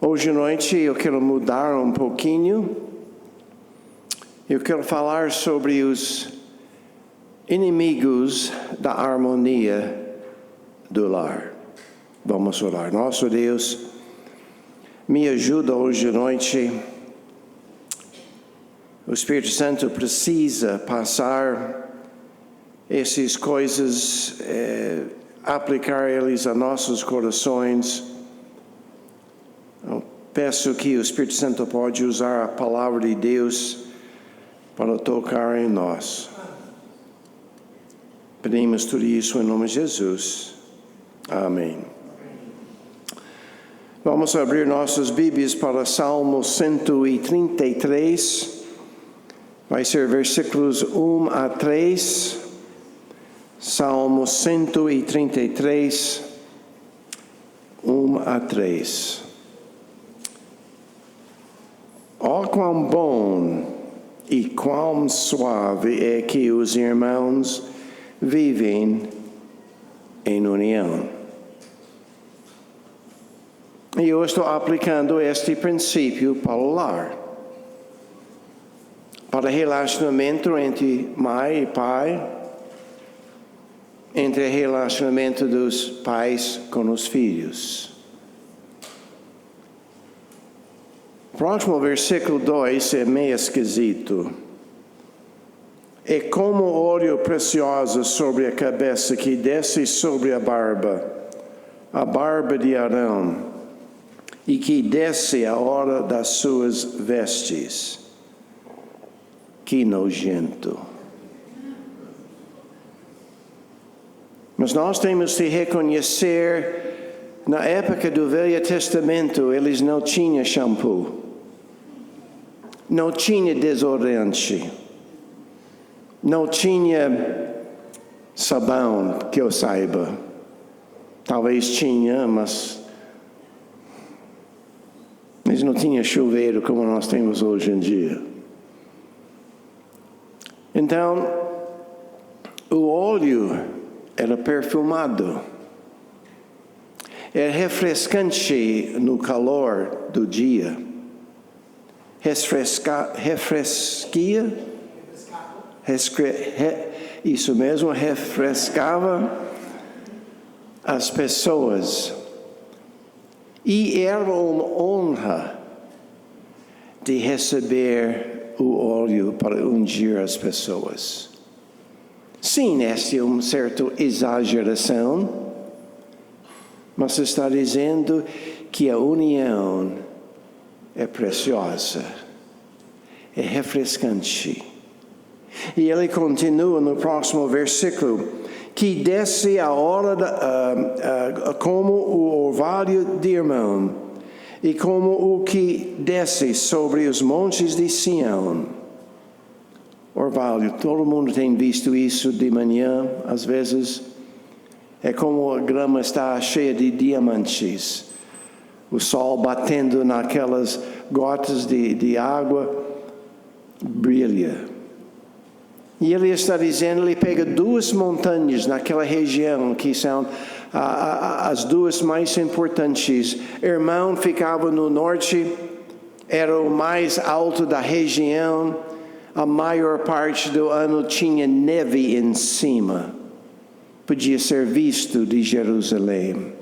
Hoje à noite eu quero mudar um pouquinho. Eu quero falar sobre os inimigos da harmonia do lar. Vamos orar. Nosso Deus, me ajuda hoje à noite. O Espírito Santo precisa passar essas coisas, aplicar eles a nossos corações. Eu peço que o Espírito Santo pode usar a palavra de Deus para tocar em nós. Pedimos tudo isso em nome de Jesus. Amém. Vamos abrir nossas Bíblias para Salmo 133. Vai ser versículos 1 a 3. Salmo 133, 1 a 3. Ó quão bom e quão suave é que os irmãos vivem em união. E eu estou aplicando este princípio para o lar. Para relacionamento entre mãe e pai, entre relacionamento dos pais com os filhos. Próximo versículo 2 é meio esquisito. É como óleo precioso sobre a cabeça que desce sobre a barba de Arão, e que desce a hora das suas vestes. Que nojento. Mas nós temos de reconhecer, na época do Velho Testamento, eles não tinham shampoo. Não tinha desodorante, não tinha sabão, que eu saiba. Talvez tinha, mas não tinha chuveiro como nós temos hoje em dia. Então, o óleo era perfumado, era refrescante no calor do dia. Isso mesmo, refrescava as pessoas. E era uma honra de receber o óleo para ungir as pessoas. Sim, esta é uma certa exageração, mas está dizendo que a união é preciosa, é refrescante. E ele continua no próximo versículo, que desce a hora como o orvalho de Hermon, e como o que desce sobre os montes de Sião. Orvalho, todo mundo tem visto isso de manhã, às vezes. É como a grama está cheia de diamantes. O sol batendo naquelas gotas de água, brilha. E ele está dizendo, ele pega duas montanhas naquela região, que são as duas mais importantes. Hermon ficava no norte, era o mais alto da região. A maior parte do ano tinha neve em cima. Podia ser visto de Jerusalém.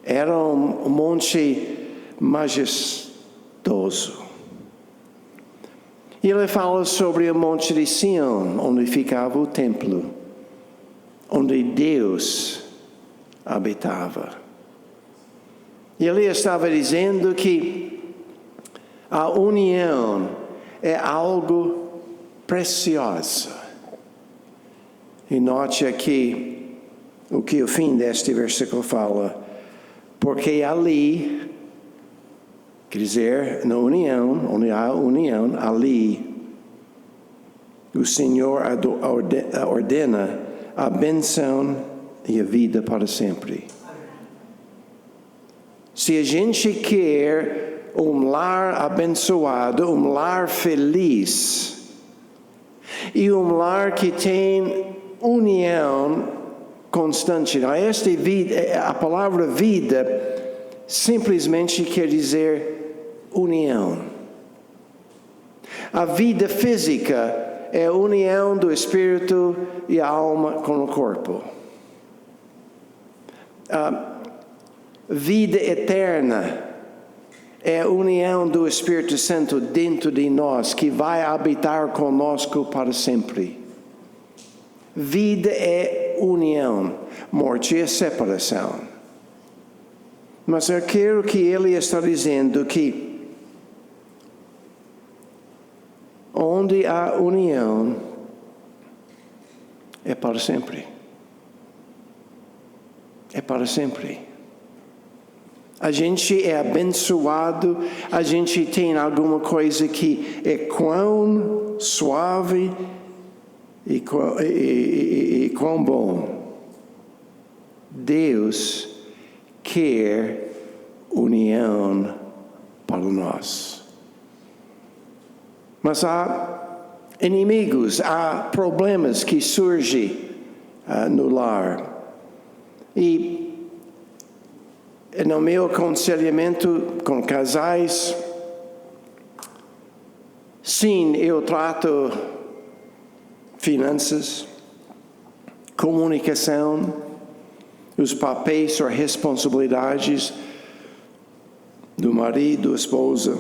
Era um monte majestoso. E ele fala sobre o monte de Sião, onde ficava o templo, onde Deus habitava. E ele estava dizendo que a união é algo precioso. E note aqui o que o fim deste versículo fala. Porque ali, quer dizer, na união, onde há união, ali, o Senhor ordena a bênção e a vida para sempre. Se a gente quer um lar abençoado, um lar feliz, e um lar que tem união constante. A palavra vida simplesmente quer dizer união. A vida física é a união do espírito e a alma com o corpo. A vida eterna é a união do Espírito Santo dentro de nós, que vai habitar conosco para sempre. Vida é união, morte é separação. Mas eu quero que ele está dizendo que onde há união é para sempre. É para sempre. A gente é abençoado, a gente tem alguma coisa que é quão suave e quão bom. Deus quer união para nós. Mas há inimigos, há problemas que surgem no lar. E no meu aconselhamento com casais, sim, eu trato finanças, comunicação, os papéis ou responsabilidades do marido, esposa,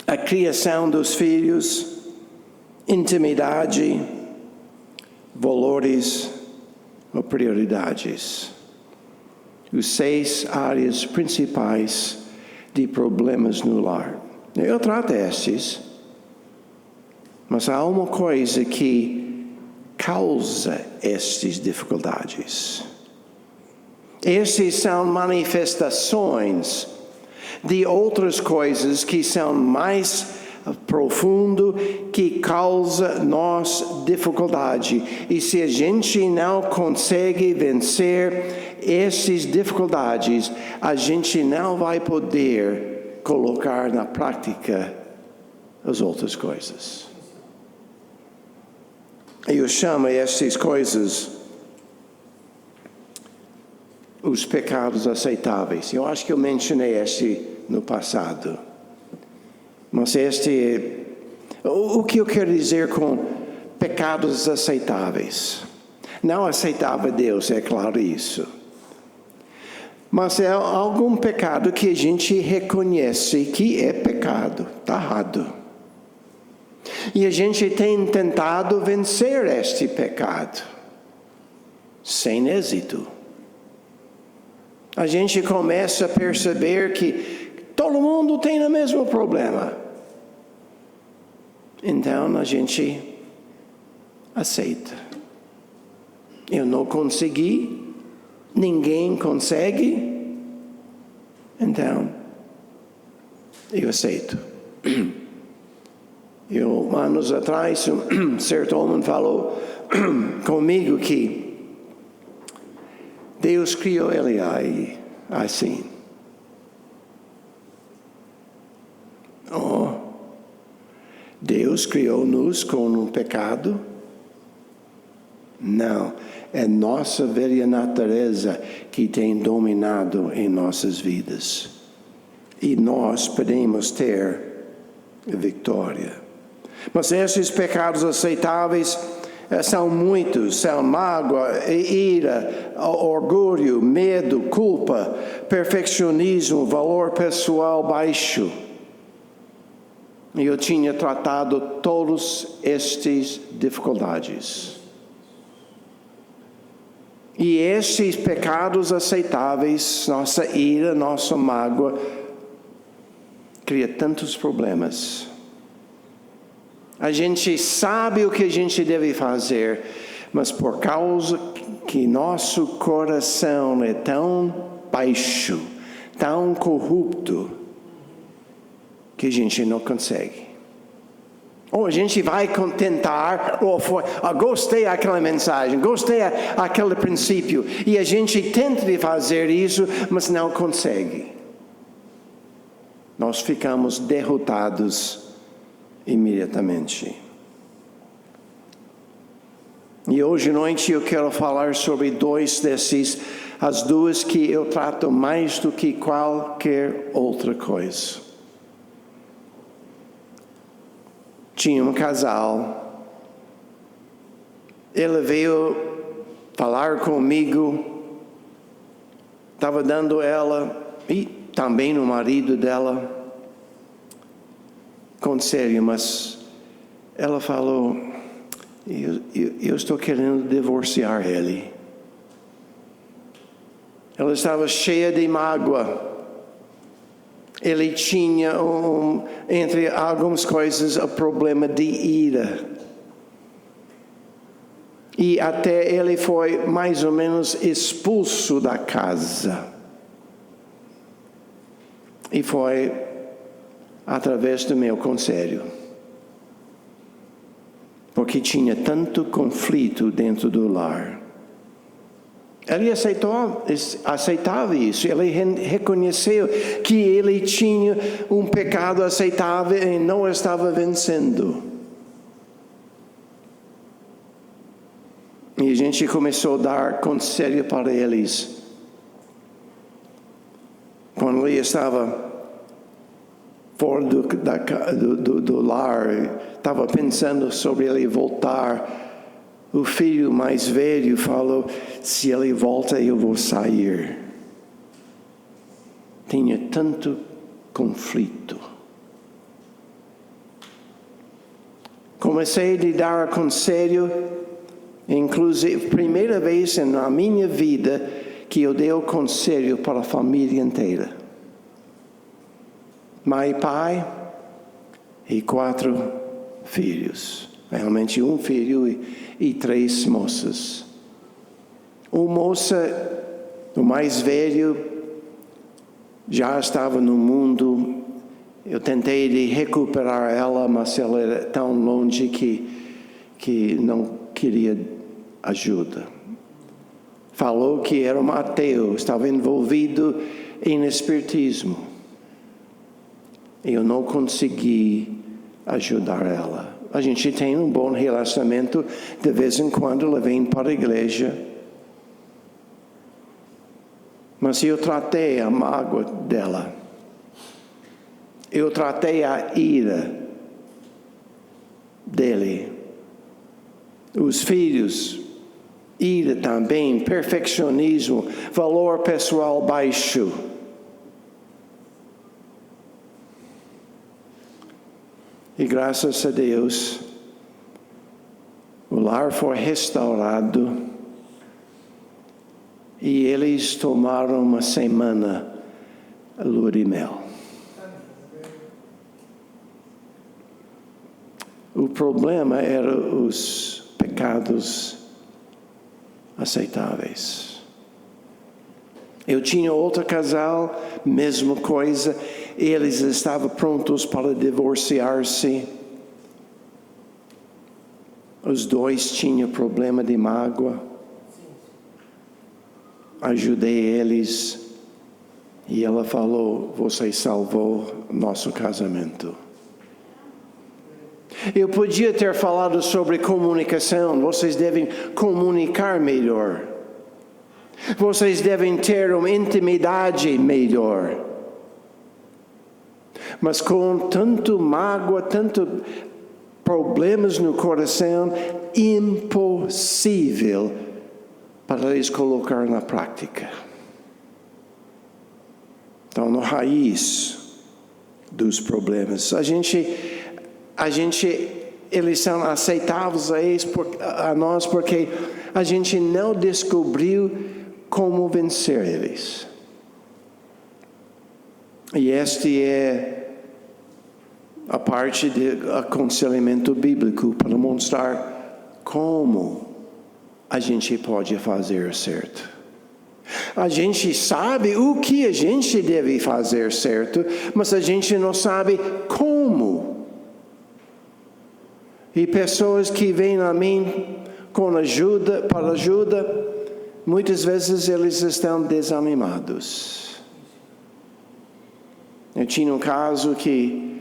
a criação dos filhos, intimidade, valores ou prioridades. Os 6 áreas principais de problemas no lar. Eu trato estes, mas há uma coisa que causa estas dificuldades. Estas são manifestações de outras coisas que são mais profundo, que causa nós dificuldade. E se a gente não consegue vencer essas dificuldades, a gente não vai poder colocar na prática as outras coisas. Eu chamo essas coisas os pecados aceitáveis. Eu acho que eu mencionei este no passado. Mas o que eu quero dizer com pecados aceitáveis? Não aceitava Deus, é claro isso. Mas é algum pecado que a gente reconhece que é pecado, está errado. E a gente tem tentado vencer este pecado, sem êxito. A gente começa a perceber que todo mundo tem o mesmo problema. Então a gente aceita. Eu não consegui, ninguém consegue, então eu aceito. Anos atrás, um certo homem falou comigo que Deus criou ele aí, assim. Deus criou-nos com um pecado? Não, é nossa velha natureza que tem dominado em nossas vidas. E nós podemos ter vitória. Mas esses pecados aceitáveis são muitos, são mágoa, ira, orgulho, medo, culpa, perfeccionismo, valor pessoal baixo. Eu tinha tratado todas estas dificuldades. E estes pecados aceitáveis, nossa ira, nossa mágoa, cria tantos problemas. A gente sabe o que a gente deve fazer, mas por causa que nosso coração é tão baixo, tão corrupto, que a gente não consegue. Ou a gente vai tentar, gostei daquela mensagem, gostei daquele princípio, e a gente tenta de fazer isso, mas não consegue. Nós ficamos derrotados imediatamente. E hoje à noite eu quero falar sobre 2 desses as duas que eu trato mais do que qualquer outra coisa. Tinha um casal, ele veio falar comigo, estava dando ela e também o marido dela conselho, mas ela falou, eu estou querendo divorciar ele. Ela estava cheia de mágoa. Ele tinha, entre algumas coisas, o problema de ira. E até ele foi mais ou menos expulso da casa. E foi através do meu conselho. Porque tinha tanto conflito dentro do lar. Ele aceitava isso. Ele reconheceu que ele tinha um pecado aceitável e não estava vencendo. E a gente começou a dar conselho para eles. Quando ele estava fora do lar, estava pensando sobre ele voltar. O filho mais velho falou, se ele volta eu vou sair. Tinha tanto conflito. Comecei a dar conselho, inclusive, primeira vez na minha vida que eu dei o conselho para a família inteira. Mãe e pai e 4 filhos. Realmente um filho e 3 moças. Uma moça, o mais velho, já estava no mundo. Eu tentei de recuperar ela, mas ela era tão longe que não queria ajuda. Falou que era um ateu, estava envolvido em espiritismo. Eu não consegui ajudar ela. A gente tem um bom relacionamento, de vez em quando ela vem para a igreja. Mas eu tratei a mágoa dela. Eu tratei a ira dele. Os filhos, ira também, perfeccionismo, valor pessoal baixo. E graças a Deus, o lar foi restaurado e eles tomaram uma semana lua de mel. O problema era os pecados aceitáveis. Eu tinha outro casal, mesma coisa. Eles estavam prontos para divorciar-se. Os dois tinham problema de mágoa. Ajudei eles. E ela falou, você salvou nosso casamento. Eu podia ter falado sobre comunicação. Vocês devem comunicar melhor. Vocês devem ter uma intimidade melhor. Mas com tanto mágoa, tanto problemas no coração, impossível para eles colocar na prática. Então, na raiz dos problemas, eles são aceitáveis a nós porque a gente não descobriu como vencer eles. E este é a parte de aconselhamento bíblico para mostrar como a gente pode fazer certo. A gente sabe o que a gente deve fazer certo, mas a gente não sabe como. E pessoas que vêm a mim com ajuda, muitas vezes eles estão desanimados. Eu tinha um caso que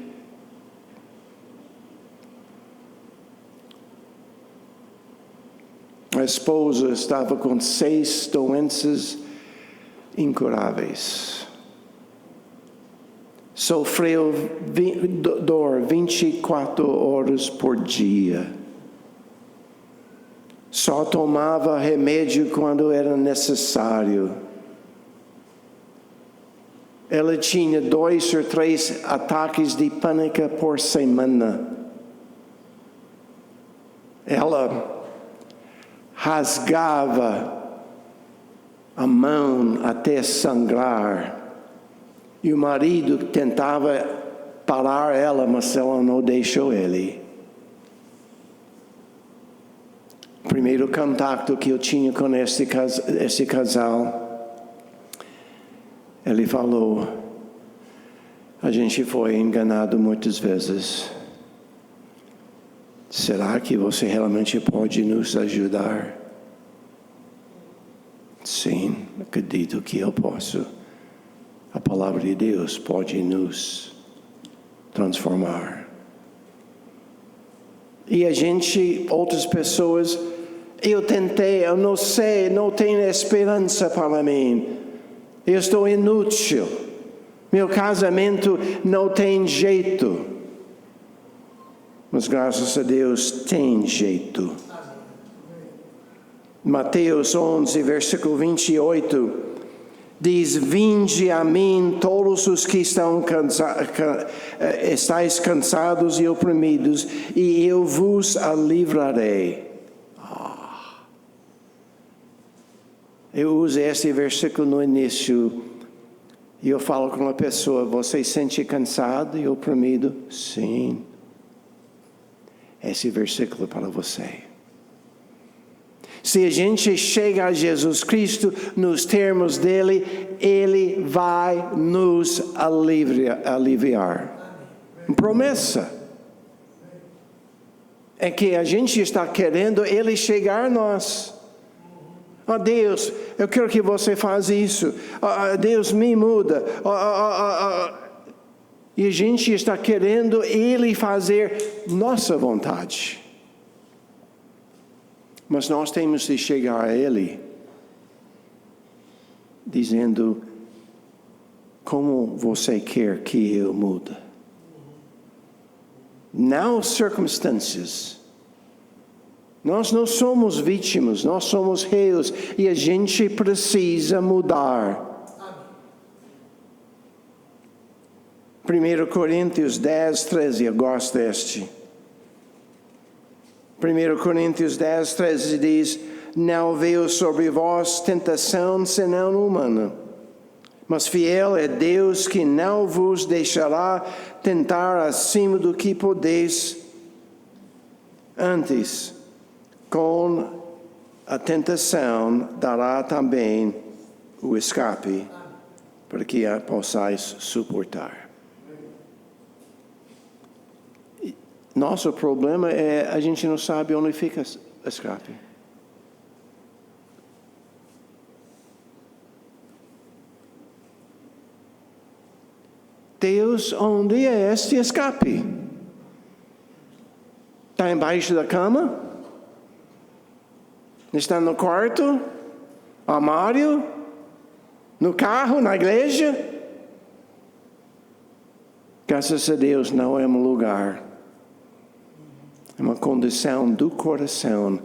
a esposa estava com 6 doenças incuráveis. Sofreu dor 24 horas por dia. Só tomava remédio quando era necessário. Ela tinha 2 ou 3 ataques de pânico por semana. Ela rasgava a mão até sangrar. E o marido tentava parar ela, mas ela não deixou ele. O primeiro contato que eu tinha com este casal, ele falou: a gente foi enganado muitas vezes. Será que você realmente pode nos ajudar? Sim, acredito que eu posso. A palavra de Deus pode nos transformar. E a gente, outras pessoas, eu tentei, eu não sei, não tenho esperança para mim. Eu estou inútil. Meu casamento não tem jeito. Mas graças a Deus tem jeito. Mateus 11, versículo 28, diz: vinde a mim todos os que estáis cansados e oprimidos, e eu vos livrarei. Eu uso este versículo no início, e eu falo com uma pessoa: você se sente cansado e oprimido? Sim. Esse versículo é para você. Se a gente chega a Jesus Cristo nos termos dele, ele vai nos aliviar. Promessa. É que a gente está querendo ele chegar a nós. Oh, Deus, eu quero que você faça isso. Deus, me muda. E a gente está querendo ele fazer nossa vontade. Mas nós temos de chegar a ele dizendo: como você quer que eu mude? Não circunstâncias. Nós não somos vítimas, nós somos réus e a gente precisa mudar. 1 Coríntios 10, 13, eu gosto deste. 1 Coríntios 10, 13 diz: não veio sobre vós tentação senão humana, mas fiel é Deus que não vos deixará tentar acima do que podeis. Antes, com a tentação, dará também o escape, para que a possais suportar. Nosso problema é a gente não sabe onde fica o escape. Deus, onde é este escape? Está embaixo da cama? Está no quarto? Armário? No carro? Na igreja? Graças a Deus não é um lugar. É uma condição do coração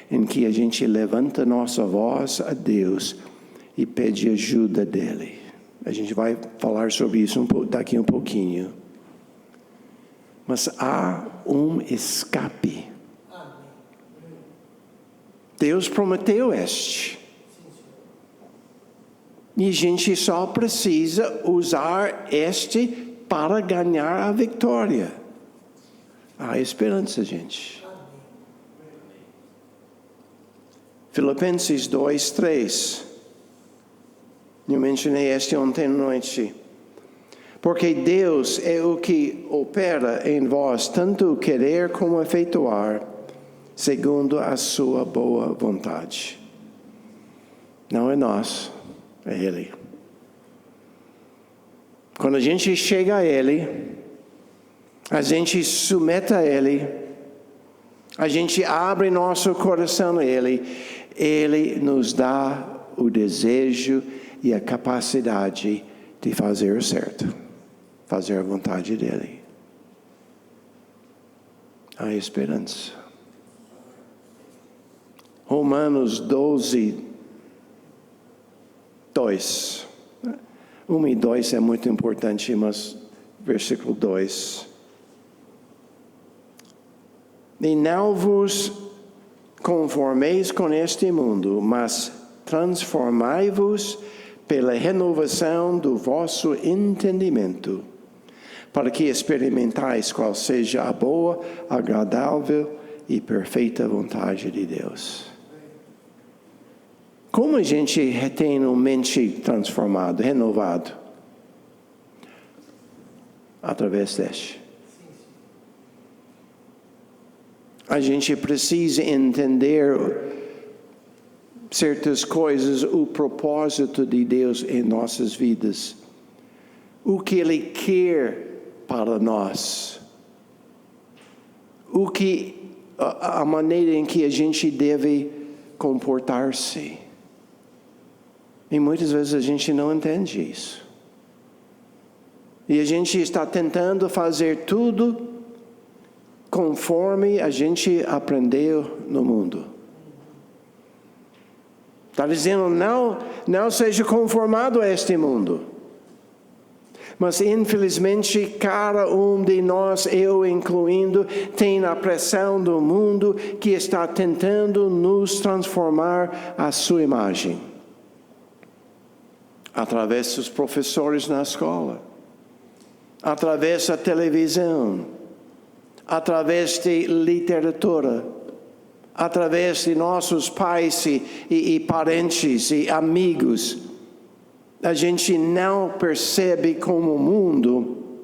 em que a gente levanta nossa voz a Deus e pede ajuda dele. A gente vai falar sobre isso daqui um pouquinho. Mas há um escape. Deus prometeu este. E a gente só precisa usar este para ganhar a vitória. Há esperança, gente. Filipenses 2, 3. Eu mencionei este ontem à noite. Porque Deus é o que opera em vós, tanto o querer como efetuar, segundo a sua boa vontade. Não é nós, é Ele. Quando a gente chega a Ele, a gente submete a Ele, a gente abre nosso coração a Ele, Ele nos dá o desejo e a capacidade de fazer o certo, fazer a vontade dele. Há esperança. Romanos 12, 2. 1 e 2 é muito importante, mas versículo 2. E não vos conformeis com este mundo, mas transformai-vos pela renovação do vosso entendimento, para que experimentais qual seja a boa, agradável e perfeita vontade de Deus. Como a gente tem uma mente transformada, renovado? Através deste. A gente precisa entender certas coisas, o propósito de Deus em nossas vidas. O que Ele quer para nós. A maneira em que a gente deve comportar-se. E muitas vezes a gente não entende isso. E a gente está tentando fazer tudo conforme a gente aprendeu no mundo. Está dizendo, não seja conformado a este mundo. Mas infelizmente cada um de nós, eu incluindo, tem a pressão do mundo que está tentando nos transformar à sua imagem. Através dos professores na escola, através da televisão, através de literatura, através de nossos pais e parentes e amigos. A gente não percebe como o mundo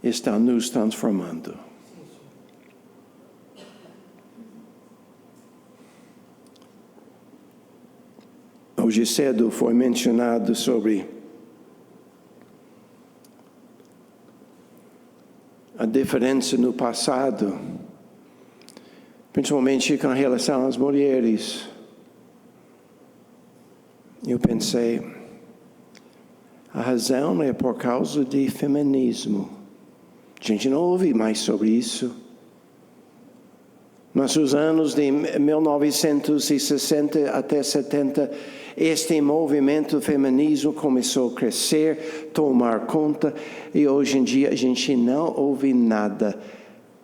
está nos transformando. Hoje cedo foi mencionado sobre a diferença no passado, principalmente com relação às mulheres. Eu pensei, a razão é por causa de feminismo. A gente não ouve mais sobre isso. Nos anos de 1960 até 70, este movimento feminismo começou a crescer, tomar conta, e hoje em dia a gente não ouve nada,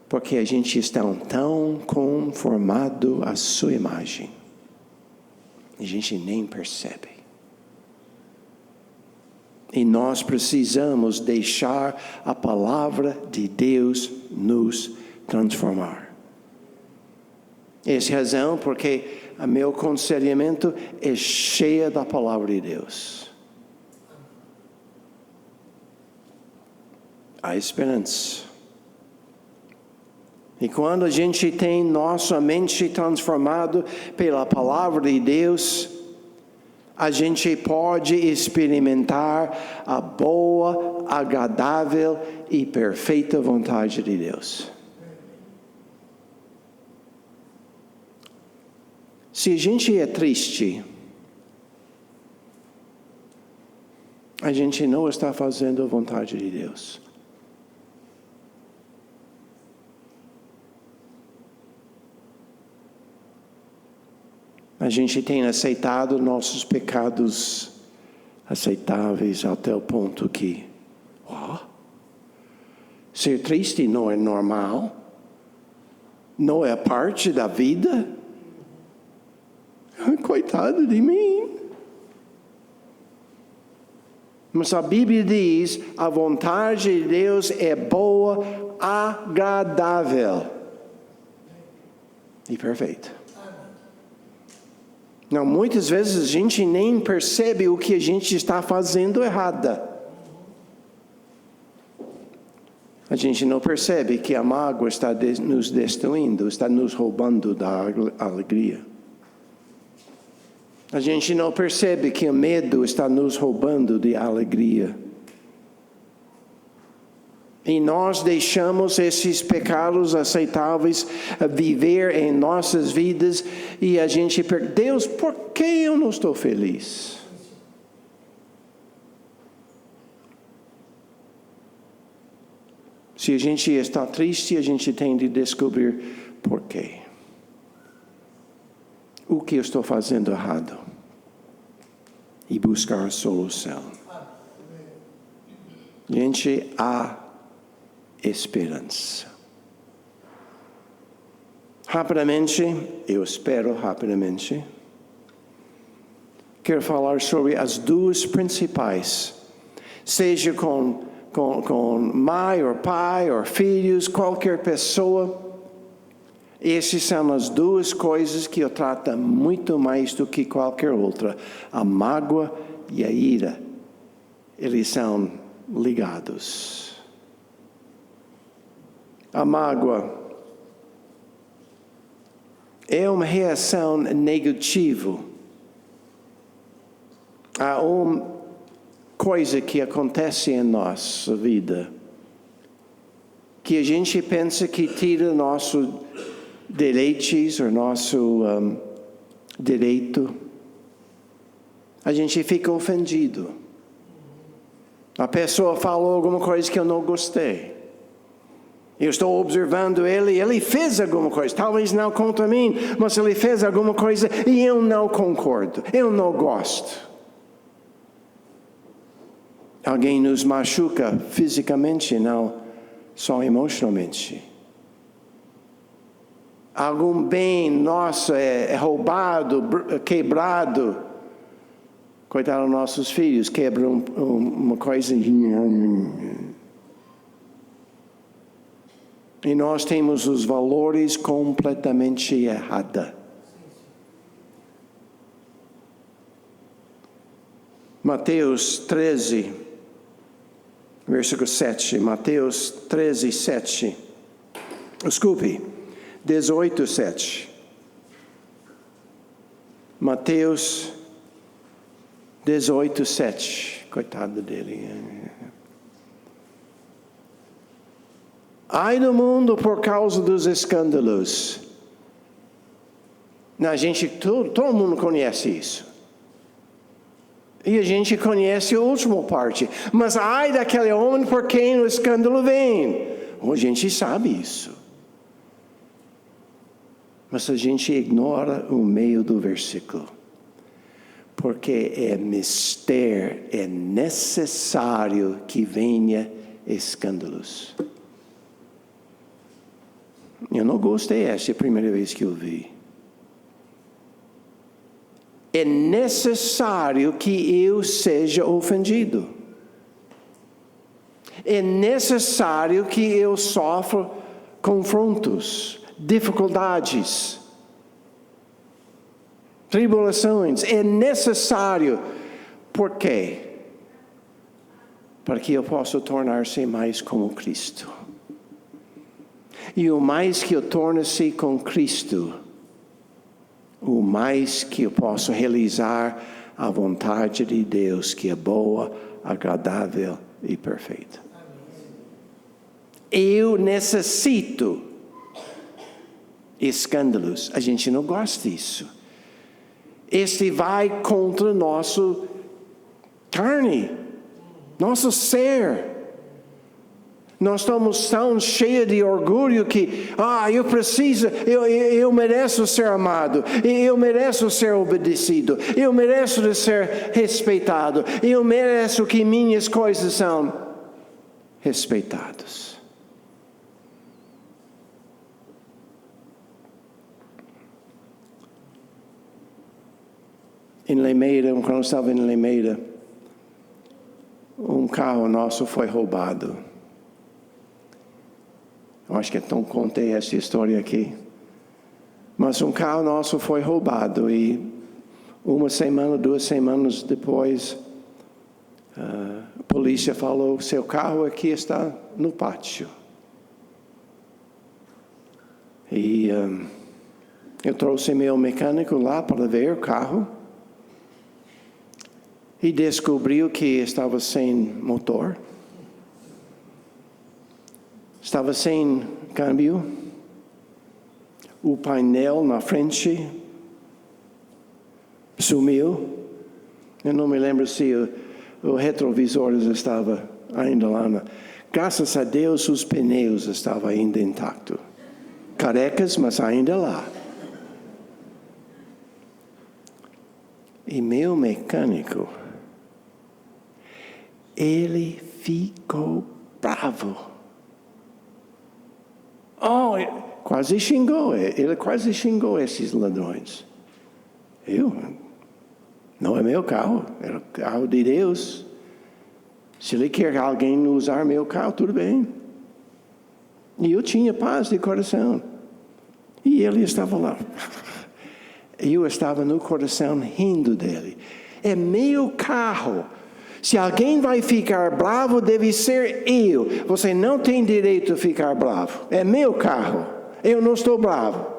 porque a gente está tão conformado à sua imagem. A gente nem percebe. E nós precisamos deixar a palavra de Deus nos transformar. Essa é a razão porque o meu aconselhamento é cheio da palavra de Deus. Há esperança. E quando a gente tem nossa mente transformada pela palavra de Deus, a gente pode experimentar a boa, agradável e perfeita vontade de Deus. Se a gente é triste, a gente não está fazendo a vontade de Deus. A gente tem aceitado nossos pecados aceitáveis até o ponto que, ser triste não é normal, não é parte da vida. Coitado de mim. Mas a Bíblia diz, a vontade de Deus é boa, agradável e perfeita. Não, muitas vezes a gente nem percebe o que a gente está fazendo errada. A gente não percebe que a mágoa está nos destruindo, está nos roubando da alegria. A gente não percebe que o medo está nos roubando de alegria. E nós deixamos esses pecados aceitáveis viver em nossas vidas e a gente pergunta: Deus, por que eu não estou feliz? Se a gente está triste, a gente tem de descobrir por quê. O que eu estou fazendo errado? E buscar a solução. Gente, há esperança. Rapidamente, eu espero rapidamente, quero falar sobre as duas principais, seja com mãe, ou pai, ou filhos, qualquer pessoa. Essas são as duas coisas que eu trato muito mais do que qualquer outra. A mágoa e a ira. Eles são ligados. A mágoa é uma reação negativa a uma coisa que acontece em nossa vida, que a gente pensa que tira nosso deleites ou nosso direito. A gente fica ofendido. A pessoa falou alguma coisa que eu não gostei. Eu estou observando ele fez alguma coisa, talvez não contra mim, mas ele fez alguma coisa e eu não concordo, eu não gosto. Alguém nos machuca fisicamente, não só emocionalmente. Algum bem nosso é roubado, quebrado. Coitado dos nossos filhos, quebram uma coisa. E nós temos os valores completamente errados. Mateus 13, versículo 7. Mateus 13, 7. Desculpe, 18, 7. Mateus 18, 7. Coitado dele. Ai do mundo por causa dos escândalos. Todo mundo conhece isso. E a gente conhece a última parte. Mas ai daquele homem por quem o escândalo vem. A gente sabe isso. Mas a gente ignora o meio do versículo. Porque é mister, é necessário que venha escândalos. Eu não gostei, essa é a primeira vez que eu vi. É necessário que eu seja ofendido. É necessário que eu sofra confrontos, dificuldades, tribulações. É necessário. Por quê? Para que eu possa tornar-se mais como Cristo. E o mais que eu torno-se com Cristo, o mais que eu posso realizar a vontade de Deus, que é boa, agradável e perfeita. Eu necessito escândalos. A gente não gosta disso. Este vai contra nosso carne, nosso ser. Nós estamos tão cheios de orgulho que, eu mereço ser amado, eu mereço ser obedecido, eu mereço ser respeitado, eu mereço que minhas coisas são respeitadas. Em Limeira, quando eu estava em Limeira, um carro nosso foi roubado. Eu acho que eu não contei essa história aqui. Mas um carro nosso foi roubado e 1 semana, 2 semanas depois, a polícia falou: seu carro aqui está no pátio. E eu trouxe meu mecânico lá para ver o carro e descobriu que estava sem motor. estava sem câmbio, o painel na frente sumiu. Eu não me lembro se o retrovisor estava ainda lá. Graças a Deus, os pneus estavam ainda intactos. Carecas, mas ainda lá. E meu mecânico, ele ficou bravo. Quase xingou. Ele quase xingou esses ladrões. Não é meu carro, é o carro de Deus. Se ele quer alguém usar meu carro, tudo bem. E eu tinha paz de coração. E ele estava lá. Eu estava no coração rindo dele. É meu carro. Se alguém vai ficar bravo, deve ser eu. Você não tem direito a ficar bravo. É meu carro. Eu não estou bravo.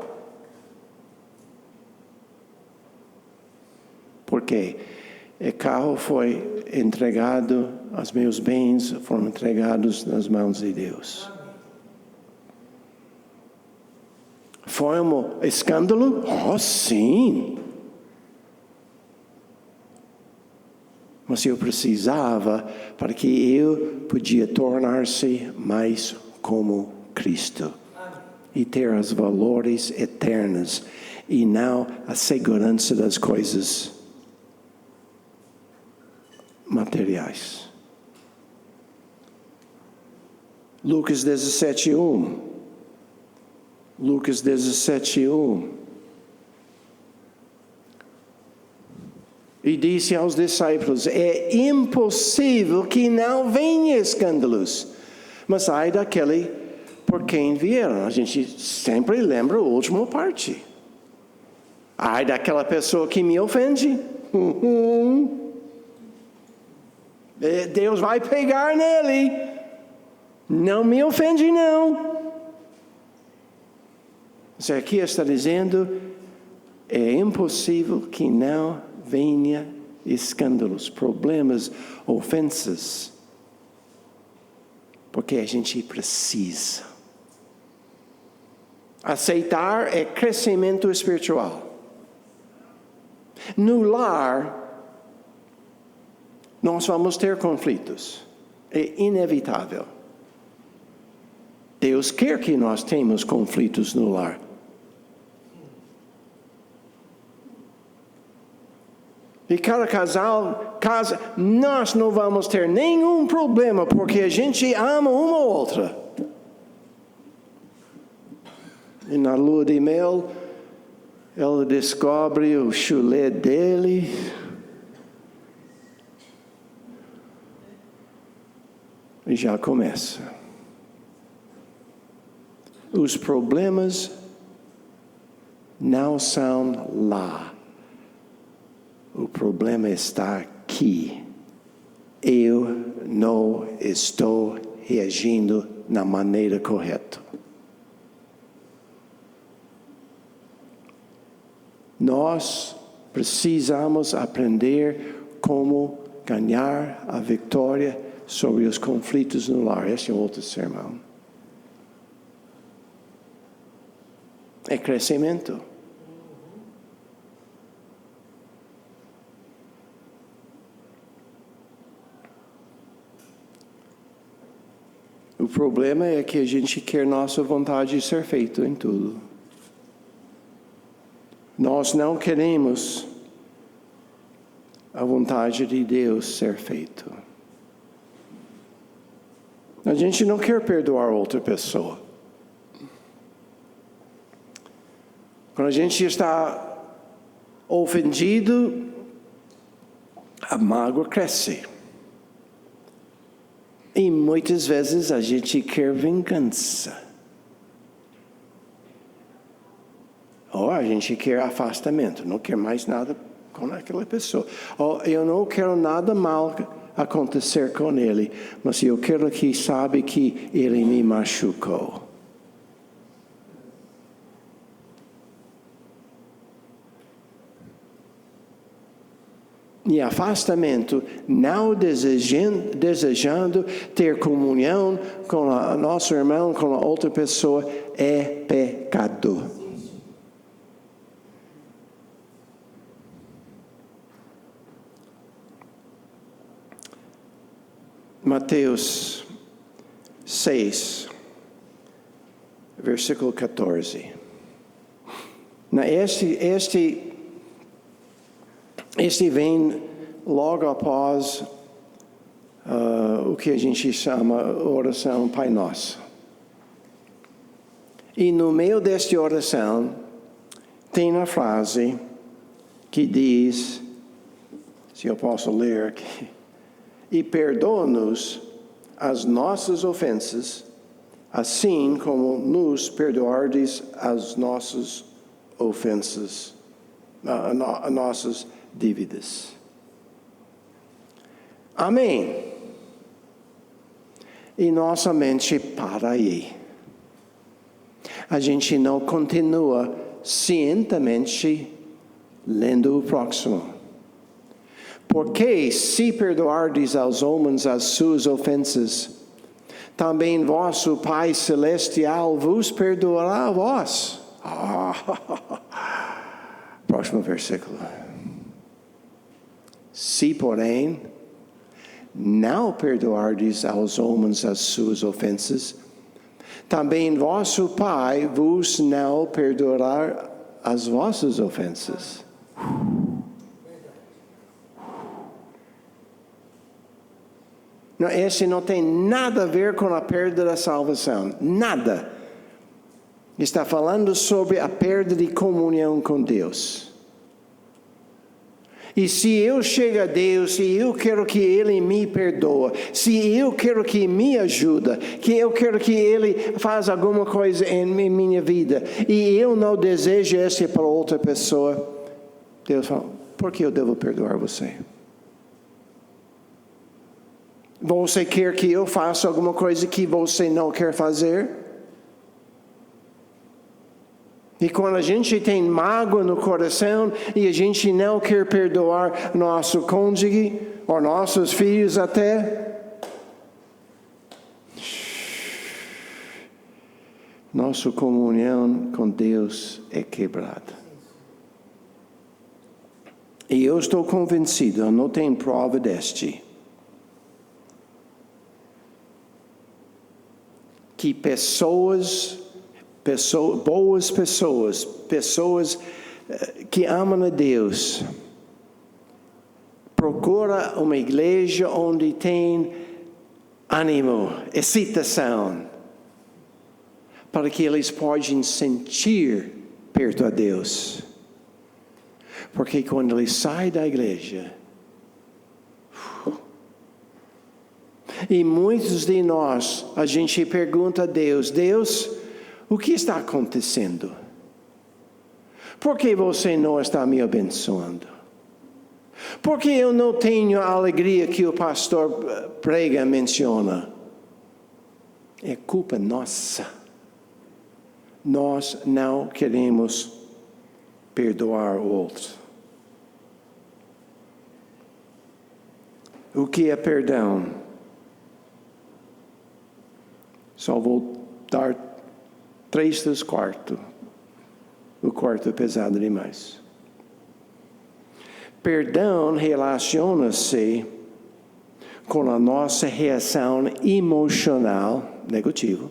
Porque o carro foi entregado, os meus bens foram entregados nas mãos de Deus. Foi um escândalo? Sim. Mas eu precisava para que eu podia tornar-se mais como Cristo. E ter os valores eternos e não a segurança das coisas materiais. Lucas 17:1. Lucas 17:1. E disse aos discípulos: é impossível que não venha escândalos, mas ai daquele por quem vieram. A gente sempre lembra a última parte. Ai daquela pessoa que me ofende. Deus vai pegar nele. Não me ofende, não. Mas aqui está dizendo: é impossível que não venha escândalos, problemas, ofensas. Porque a gente precisa. Aceitar é crescimento espiritual. No lar, nós vamos ter conflitos. É inevitável. Deus quer que nós tenhamos conflitos no lar. E cada casal casa, nós não vamos ter nenhum problema, porque a gente ama uma ou outra. E na lua de mel, ela descobre o chulé dele. E já começa. Os problemas não são lá. O problema está aqui. Eu não estou reagindo na maneira correta. Nós precisamos aprender como ganhar a vitória sobre os conflitos no lar. Esse é outro sermão. É crescimento. O problema é que a gente quer nossa vontade ser feito em tudo. Nós não queremos a vontade de Deus ser feito. A gente não quer perdoar outra pessoa. Quando a gente está ofendido, a mágoa cresce. E muitas vezes a gente quer vingança. Ou a gente quer afastamento, não quer mais nada com aquela pessoa. Ou eu não quero nada mal acontecer com ele, mas eu quero que sabe que ele me machucou. e afastamento, não desejando ter comunhão com o nosso irmão, com a outra pessoa, é pecado. Mateus 6, versículo 14. Este vem logo após o que a gente chama oração Pai Nosso. E no meio desta oração, tem a frase que diz, se eu posso ler aqui, e perdoa-nos as nossas ofensas, assim como nos perdoardes as nossas ofensas, nossas dívidas. Amém. E nossa mente para aí. A gente não continua cientemente lendo o próximo. Porque se perdoardes aos homens as suas ofensas, também vosso Pai Celestial vos perdoará a vós. Próximo versículo. Se, porém, não perdoardes aos homens as suas ofensas, também vosso Pai vos não perdoará as vossas ofensas. Não, esse não tem nada a ver com a perda da salvação. Nada. Está falando sobre a perda de comunhão com Deus. E se eu chego a Deus e eu quero que Ele me perdoe, se eu quero que me ajude, que eu quero que Ele faça alguma coisa em minha vida, e eu não desejo isso para outra pessoa, Deus fala, por que eu devo perdoar você? Você quer que eu faça alguma coisa que você não quer fazer? E quando a gente tem mágoa no coração e a gente não quer perdoar nosso cônjuge ou nossos filhos até, nossa comunhão com Deus é quebrada. E eu estou convencido, eu não tenho prova deste, que boas pessoas que amam a Deus, procura uma igreja onde tem ânimo, excitação, para que eles possam sentir perto a Deus. Porque quando eles saem da igreja, e muitos de nós, a gente pergunta a Deus, Deus, o que está acontecendo? Por que você não está me abençoando? Por que eu não tenho a alegria que o pastor prega, menciona? É culpa nossa. Nós não queremos perdoar o outro. O que é perdão? Só vou dar 3/4. O quarto é pesado demais. Perdão relaciona-se com a nossa reação emocional negativa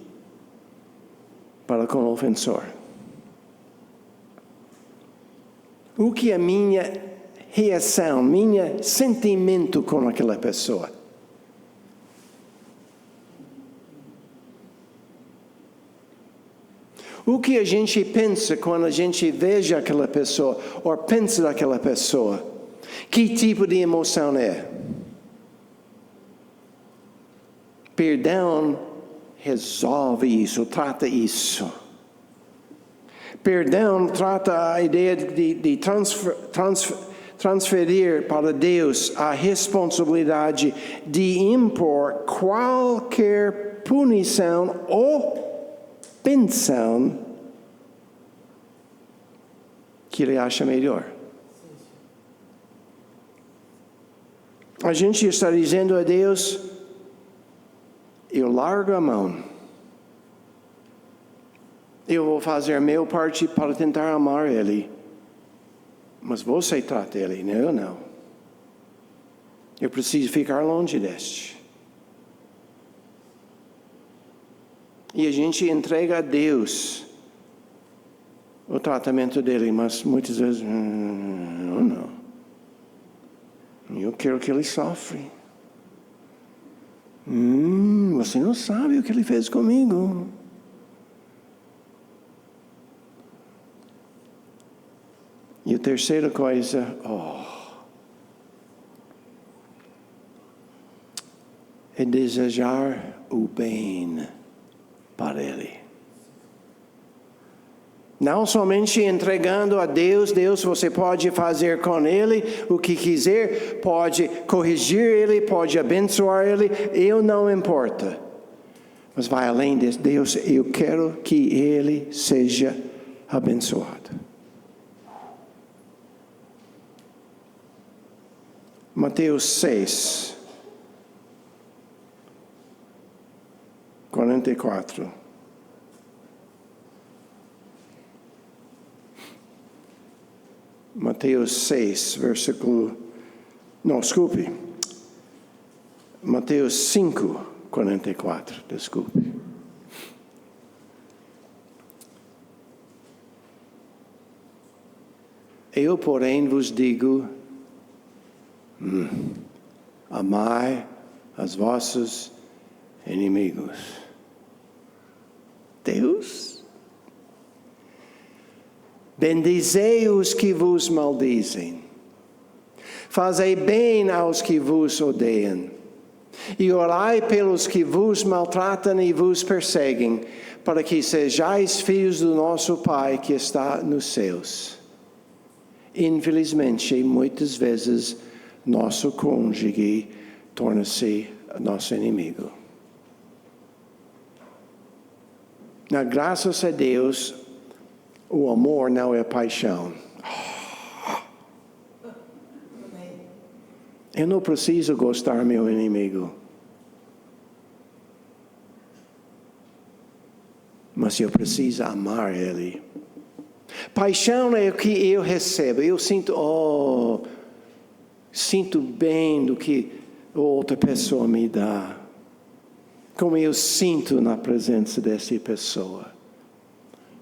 para com o ofensor. O que é minha reação, meu sentimento com aquela pessoa? O que a gente pensa quando a gente veja aquela pessoa, ou pensa daquela pessoa? Que tipo de emoção é? Perdão resolve isso, trata isso. Perdão trata a ideia de transferir para Deus a responsabilidade de impor qualquer punição ou pensão que ele acha melhor. A gente está dizendo a Deus, eu largo a mão. Eu vou fazer meu parte para tentar amar Ele. Mas você trata Ele, eu não. Eu preciso ficar longe deste. E a gente entrega a Deus o tratamento dele, mas muitas vezes, não. Eu quero que ele sofre. Você não sabe o que ele fez comigo. E a terceira coisa, é desejar o bem para Ele. Não somente entregando a Deus, você pode fazer com Ele o que quiser, pode corrigir Ele, pode abençoar Ele, eu não importa. Mas vai além de Deus, eu quero que Ele seja abençoado. Mateus 6, 44. Mateus 6, Mateus 5, 44, desculpe. Eu, porém, vos digo, amai os vossos inimigos. Deus? Bendizei os que vos maldizem. Fazei bem aos que vos odeiam. E orai pelos que vos maltratam e vos perseguem, para que sejais filhos do nosso Pai que está nos céus. Infelizmente, muitas vezes, nosso cônjuge torna-se nosso inimigo. Graças a Deus, o amor não é paixão. Eu não preciso gostar do meu inimigo. Mas eu preciso amar ele. Paixão é o que eu recebo. Eu sinto bem do que outra pessoa me dá. Como eu sinto na presença dessa pessoa.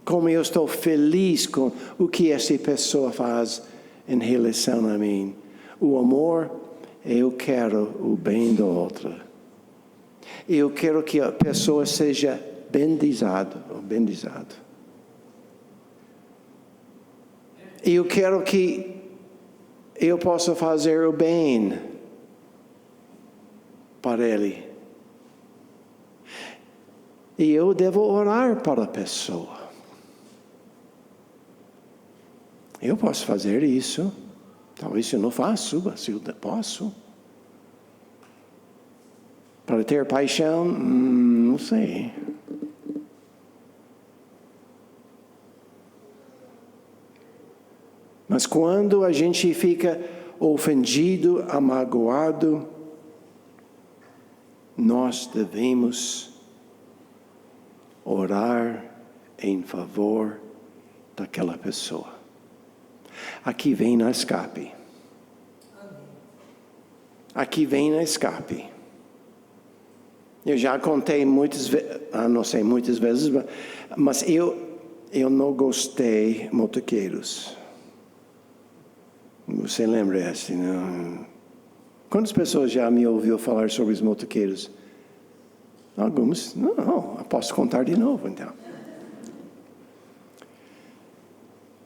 Como eu estou feliz com o que essa pessoa faz em relação a mim. O amor, eu quero o bem do outro. Eu quero que a pessoa seja bendizado. Eu quero que eu possa fazer o bem para ele. E eu devo orar para a pessoa. Eu posso fazer isso. Talvez eu não faço, mas eu posso. Para ter paixão, não sei. Mas quando a gente fica ofendido, amagoado, nós devemos orar em favor daquela pessoa. Aqui vem a escape. Aqui vem a escape. Eu já contei muitas vezes, não sei muitas vezes, mas eu não gostei de motoqueiros. Você lembra esse, não? Quantas pessoas já me ouviu falar sobre os motoqueiros? Alguns. Não, posso contar de novo, então.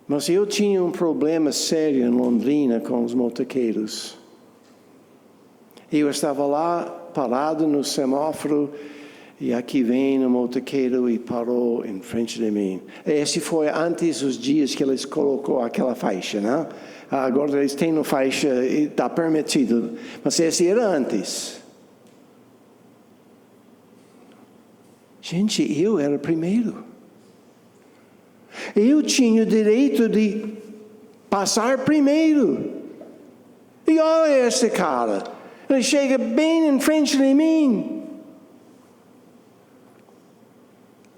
Mas eu tinha um problema sério em Londrina com os motoqueiros. Eu estava lá parado no semáforo e aqui vem o motoqueiro e parou em frente de mim. Esse foi antes dos dias que eles colocou aquela faixa, né? Agora eles têm uma faixa e está permitido. Mas esse era antes. Gente, eu era o primeiro. Eu tinha o direito de passar primeiro. E olha esse cara. Ele chega bem em frente de mim.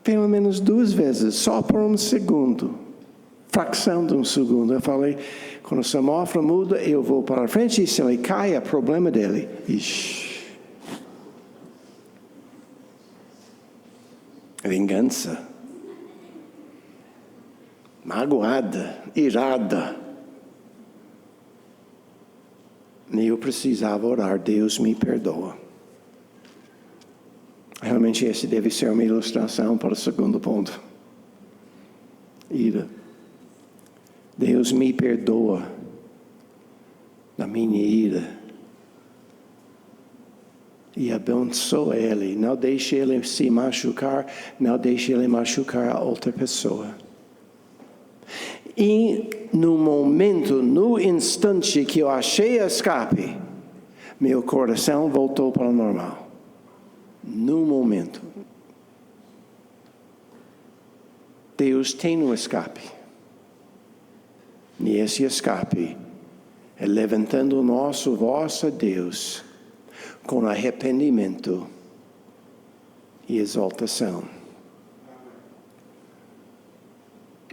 Pelo menos 2 vezes, só por um segundo. Fração de um segundo. Eu falei, quando o semáforo muda, eu vou para a frente e se ele cai, é problema dele. Ixi. Vingança. Magoada, irada. E eu precisava orar, Deus me perdoa. Realmente esse deve ser uma ilustração para o segundo ponto. Ira. Deus me perdoa da minha ira. E abençoa ele. Não deixe ele se machucar. Não deixe ele machucar a outra pessoa. E no momento, no instante que eu achei escape, meu coração voltou para o normal. No momento. Deus tem um escape. E esse escape é levantando o nosso voz a Deus com arrependimento e exaltação.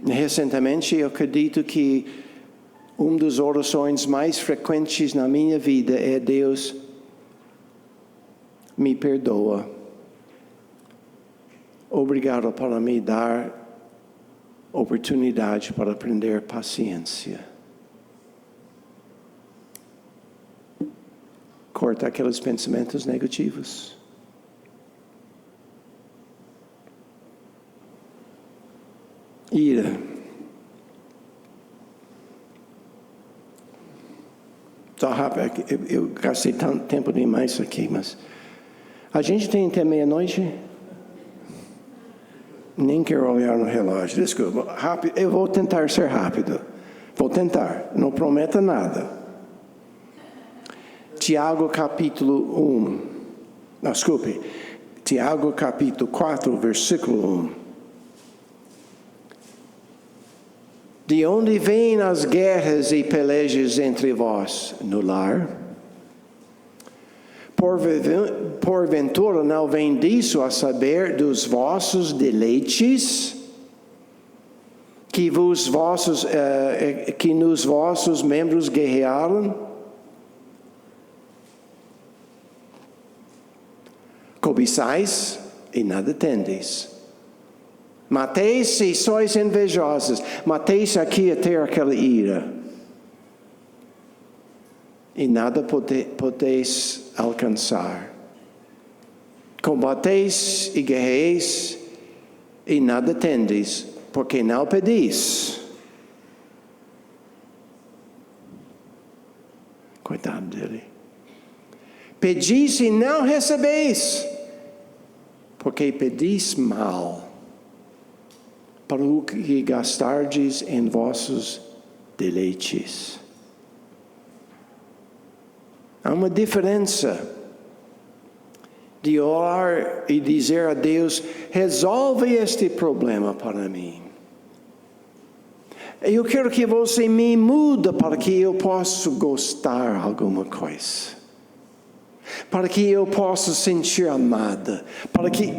Recentemente, eu acredito que uma das orações mais frequentes na minha vida é: Deus, me perdoa. Obrigado por me dar oportunidade para aprender paciência. Corta aqueles pensamentos negativos. Ira. Só rápido, eu gastei tanto tempo demais aqui, mas a gente tem até meia-noite. Nem quero olhar no relógio. Desculpa, rápido. Eu vou tentar ser rápido. Vou tentar. Não prometo nada. Tiago capítulo 1. Não, desculpe. Tiago capítulo 4, versículo 1. De onde vêm as guerras e pelejas entre vós? No lar? Porventura não vem disso a saber dos vossos deleites, que nos vossos membros guerrearam? Cobiçais e nada tendes. Mateis e sois invejosos. Mateis aqui a ter aquela ira. E nada podeis alcançar. Combateis e guerreis e nada tendes, porque não pedis. Coitado dele. Pedis e não recebeis, porque pedis mal, para o que gastardes em vossos deleites. Há uma diferença de orar e dizer a Deus: resolve este problema para mim. Eu quero que você me mude para que eu possa gostar de alguma coisa. Para que eu possa sentir amada. Para que...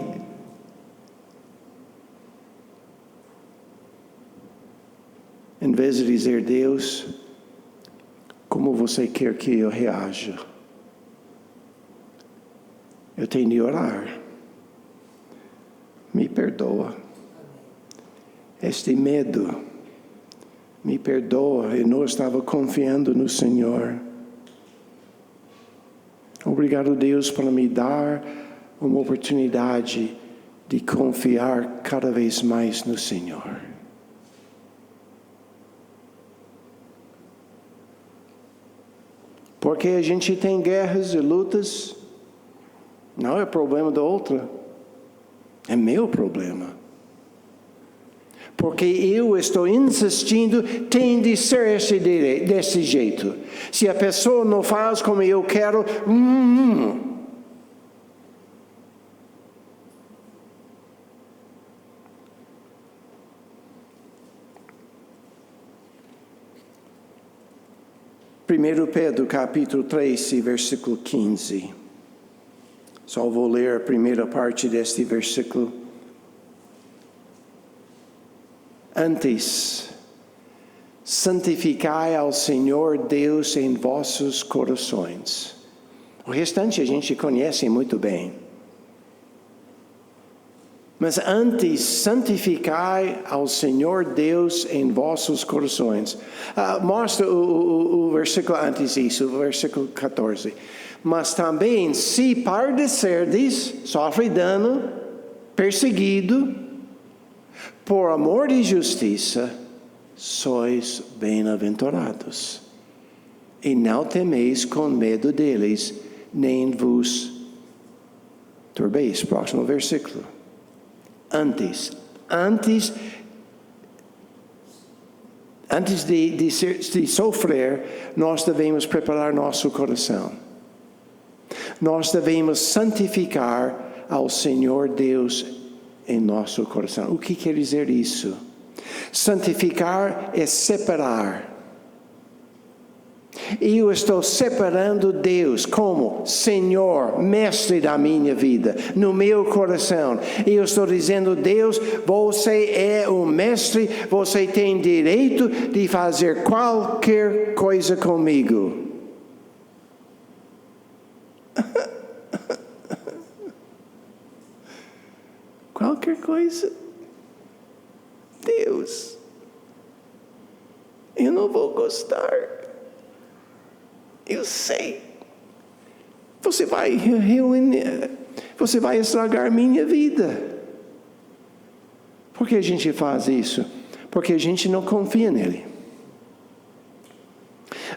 Em vez de dizer: Deus, como você quer que eu reaja? Eu tenho de orar. Me perdoa. Este medo, me perdoa. Eu não estava confiando no Senhor. Obrigado, Deus, por me dar uma oportunidade de confiar cada vez mais no Senhor. Porque a gente tem guerras e lutas, não é problema da outra, é meu problema. Porque eu estou insistindo, tem de ser desse jeito. Se a pessoa não faz como eu quero, 1 Pedro, capítulo 3, versículo 15. Só vou ler a primeira parte deste versículo. Antes, santificai ao Senhor Deus em vossos corações. O restante a gente conhece muito bem. Mas antes, santificai ao Senhor Deus em vossos corações. Mostra o versículo antes disso, o versículo 14. Mas também, se padecerdes, sofre dano, perseguido, por amor de justiça, sois bem-aventurados. E não temeis com medo deles, nem vos turbeis. Próximo versículo. Antes de sofrer, nós devemos preparar nosso coração. Nós devemos santificar ao Senhor Deus em nosso coração. O que quer dizer isso? Santificar é separar. Eu estou separando Deus como Senhor, Mestre da minha vida, no meu coração. Eu estou dizendo, Deus, você é o Mestre, você tem direito de fazer qualquer coisa comigo. Qualquer coisa. Deus, eu não vou gostar. Eu sei. Você vai estragar minha vida. Por que a gente faz isso? Porque a gente não confia nele.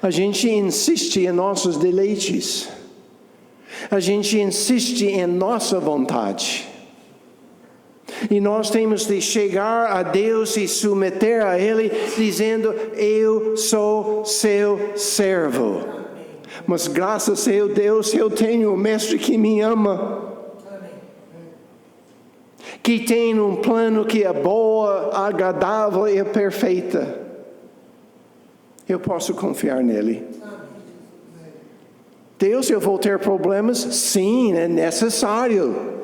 A gente insiste em nossos deleites. A gente insiste em nossa vontade. E nós temos de chegar a Deus e submeter a Ele, dizendo, eu sou seu servo. Mas graças a Deus eu tenho um mestre que me ama. Que tem um plano que é boa, agradável e perfeita. Eu posso confiar nele. Deus, eu vou ter problemas? Sim, é necessário.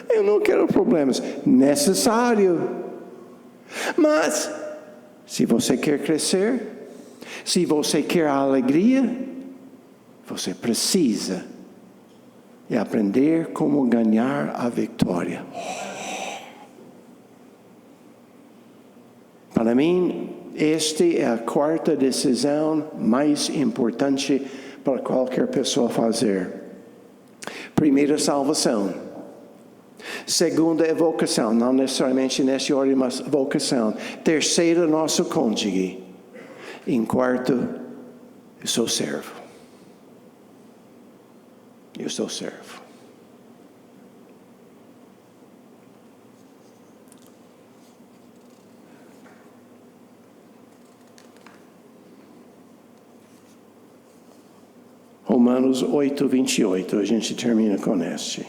Eu não quero problemas. Necessário. Mas, se você quer crescer, se você quer a alegria, você precisa de aprender como ganhar a vitória. Para mim, esta é a quarta decisão mais importante para qualquer pessoa fazer. Primeira, salvação. Segunda é vocação, não necessariamente nessa ordem, mas vocação. Terceira, nosso cônjuge. Em quarto, eu sou servo. Eu sou servo. Romanos 8, 28, a gente termina com este.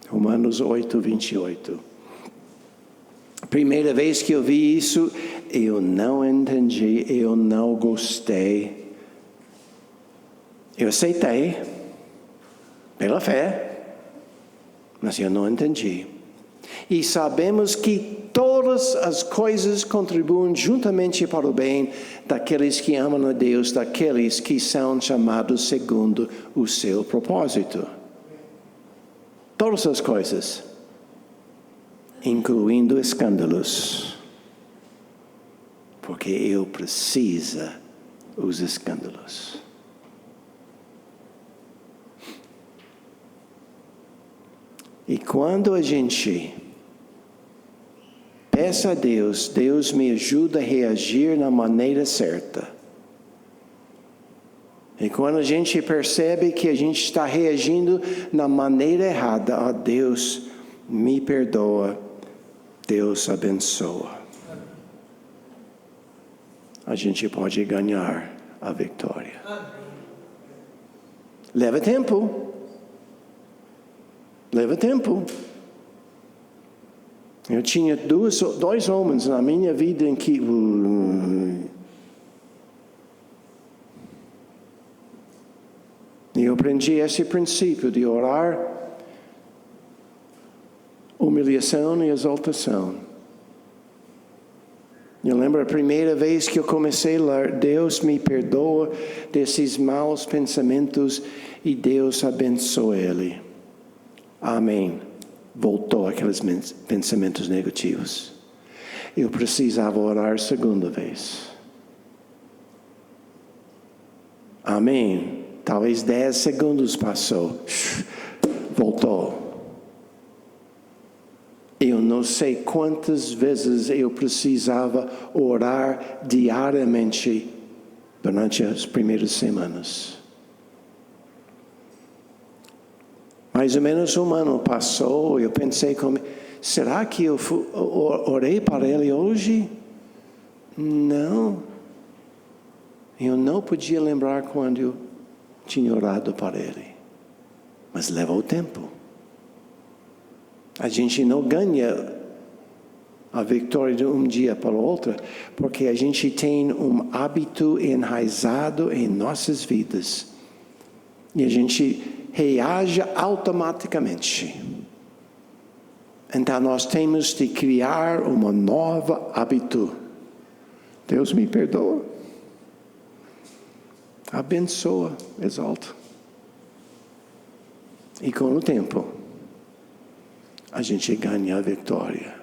Romanos 8, 28. Primeira vez que eu vi isso, eu não entendi, eu não gostei. Eu aceitei, pela fé, mas eu não entendi. E sabemos que todas as coisas contribuem juntamente para o bem daqueles que amam a Deus, daqueles que são chamados segundo o seu propósito. Todas as coisas, incluindo escândalos, porque eu preciso os escândalos. E quando a gente peça a Deus, Deus me ajuda a reagir na maneira certa. E quando a gente percebe que a gente está reagindo na maneira errada, ó Deus, me perdoa, Deus abençoa. A gente pode ganhar a vitória. Leva tempo. Leva tempo. Eu tinha dois homens na minha vida em que aprendi esse princípio de orar, humilhação e exaltação. Eu lembro a primeira vez que eu comecei a ler, Deus me perdoa desses maus pensamentos e Deus abençoa ele. Amém. Voltou aqueles pensamentos negativos. Eu precisava orar segunda vez. Amém. Talvez 10 segundos passou. Voltou. Eu não sei quantas vezes eu precisava orar diariamente durante as primeiras semanas. Mais ou menos um ano passou, eu pensei comigo, será que eu orei para ele hoje? Não. Eu não podia lembrar quando eu tinha orado para ele. Mas levou tempo. A gente não ganha a vitória de um dia para o outro, porque a gente tem um hábito enraizado em nossas vidas. E a gente reage automaticamente. Então nós temos de criar uma nova hábito. Deus me perdoa. Abençoa, exalta. E com o tempo, a gente ganha a vitória.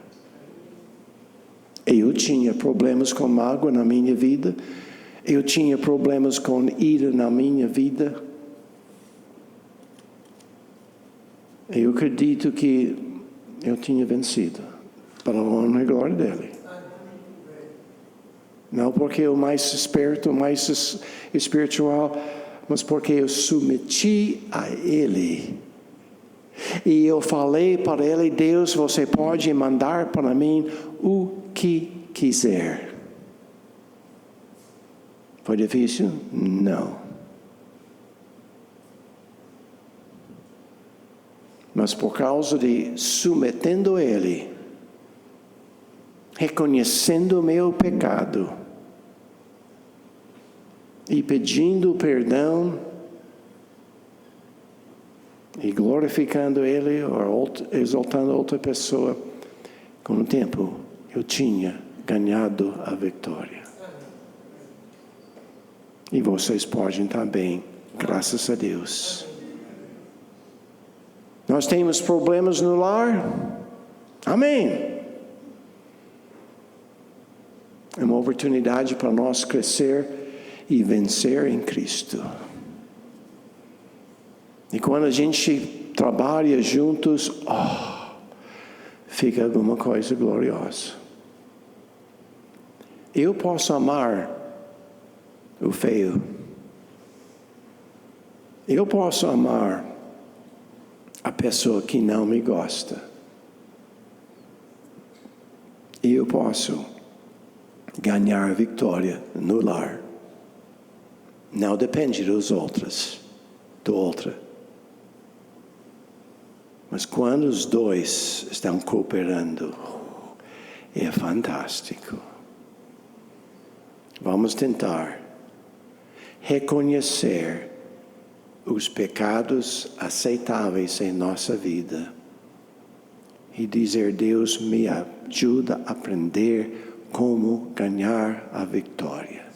Eu tinha problemas com mágoa na minha vida. Eu tinha problemas com ira na minha vida. Eu acredito que eu tinha vencido. Para a honra e glória dele. Não porque eu mais esperto, mais espiritual, mas porque eu submeti a ele. E eu falei para ele, Deus, você pode mandar para mim o que quiser. Foi difícil? Não. Mas por causa de submetendo a ele, reconhecendo o meu pecado e pedindo perdão e glorificando ele ou exaltando outra pessoa, com o tempo eu tinha ganhado a vitória. E vocês podem também, graças a Deus. Nós temos problemas no lar? Amém. É uma oportunidade para nós crescer e vencer em Cristo. E quando a gente trabalha juntos, fica alguma coisa gloriosa. Eu posso amar o feio. Eu posso amar a pessoa que não me gosta. E eu posso ganhar a vitória no lar. Não depende dos outros, do outro. Mas quando os dois estão cooperando, é fantástico. Vamos tentar reconhecer os pecados aceitáveis em nossa vida e dizer, Deus me ajuda a aprender como ganhar a vitória.